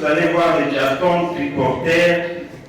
vous allez voir les diastomes triporteurs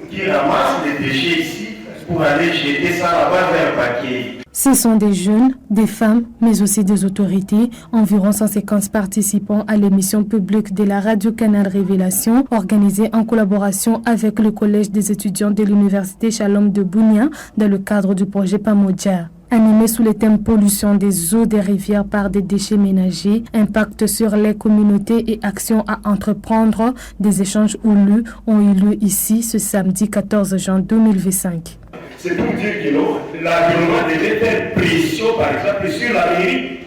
qui ramassent les déchets ici pour aller jeter ça là-bas vers le paquet. Ce sont des jeunes, des femmes, mais aussi des autorités. Environ 150 participants à l'émission publique de la Radio Canal Révélation, organisée en collaboration avec le Collège des étudiants de l'Université Shalom de Bunia dans le cadre du projet Pamodja. Animé sous le thème pollution des eaux des rivières par des déchets ménagers, impact sur les communautés et actions à entreprendre, des échanges houleux ont eu lieu ici ce samedi 14 juin 2025. C'est pour dire que l'environnement devait faire pression, par exemple, sur la mairie,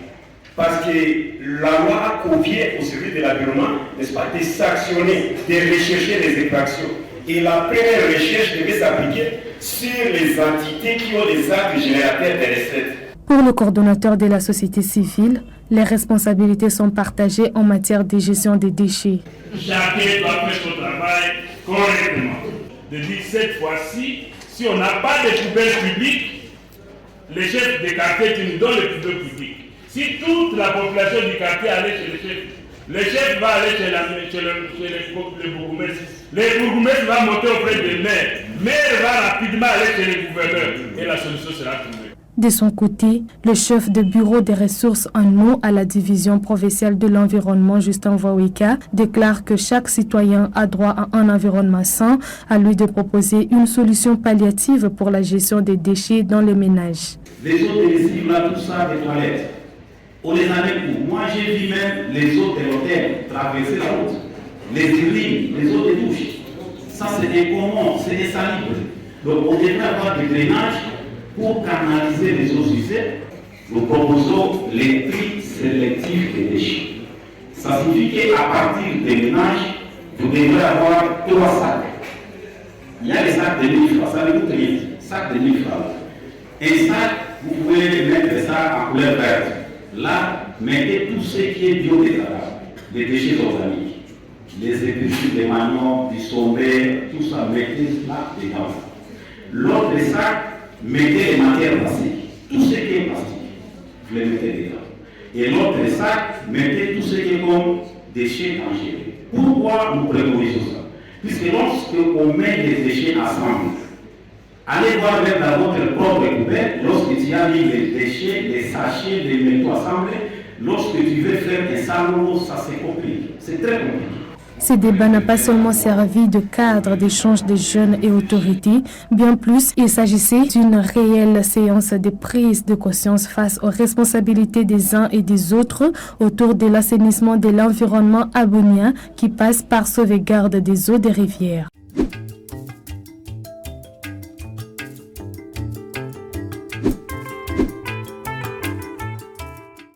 parce que la loi a confié au service de l'environnement, n'est-ce pas, de sanctionner, de rechercher les infractions. Et la première recherche devait s'appliquer sur les entités qui ont des actes générateurs de recettes. Pour le coordonnateur de la société civile, les responsabilités sont partagées en matière de gestion des déchets. Chacun doit faire son travail correctement. De dire cette fois-ci, si on n'a pas de poubelles publiques, les chefs de quartier qui nous donnent les poubelles publiques. Si toute la population du quartier allait chez le chef va aller chez les bourgmestres. Les bourgmestres vont monter auprès des maires. Maire va rapidement aller chez les gouverneurs et la solution sera trouvée. De son côté, le chef de bureau des ressources en eau à la division provinciale de l'environnement, Justin Wawika, déclare que chaque citoyen a droit à un environnement sain, à lui de proposer une solution palliative pour la gestion des déchets dans les ménages. Les eaux télésives, là, tout ça, des toilettes, on les a mis où? Moi, j'ai vu même les eaux de l'hôtel traverser la route, les urines, les eaux de douche. Ça, c'est des poumons, c'est des salibres. Donc, on devrait avoir des drainages pour canaliser les eaux usées. Nous proposons les tri sélectifs des déchets. Ça signifie qu'à partir des ménages, vous devrez avoir 3 sacs. Il y a les sacs de 1000 francs, ça veut dire rien. Sac de 1000 francs. Un sac, vous pouvez mettre ça en couleur verte. Là, mettez tout ce qui est biodégradable, les déchets organiques, les épluchures des maniocs, du sommet, tout ça, mettez là dedans. L'autre sac, mettez les matières plastiques, tout ce qui est plastique, vous les mettez dedans. Et l'autre sac, mettez tout ce qui est comme déchets dangereux. Pourquoi nous préconisons ça? Puisque lorsqu'on met les déchets ensemble, allez voir même dans votre propre poubelle, lorsque tu as mis les déchets, les sachets, les métaux assemblés, lorsque tu veux faire un salon, ça c'est compliqué. C'est très compliqué. Ce débat n'a pas seulement servi de cadre d'échange des jeunes et autorités, bien plus, il s'agissait d'une réelle séance de prise de conscience face aux responsabilités des uns et des autres autour de l'assainissement de l'environnement abonien qui passe par sauvegarde des eaux des rivières.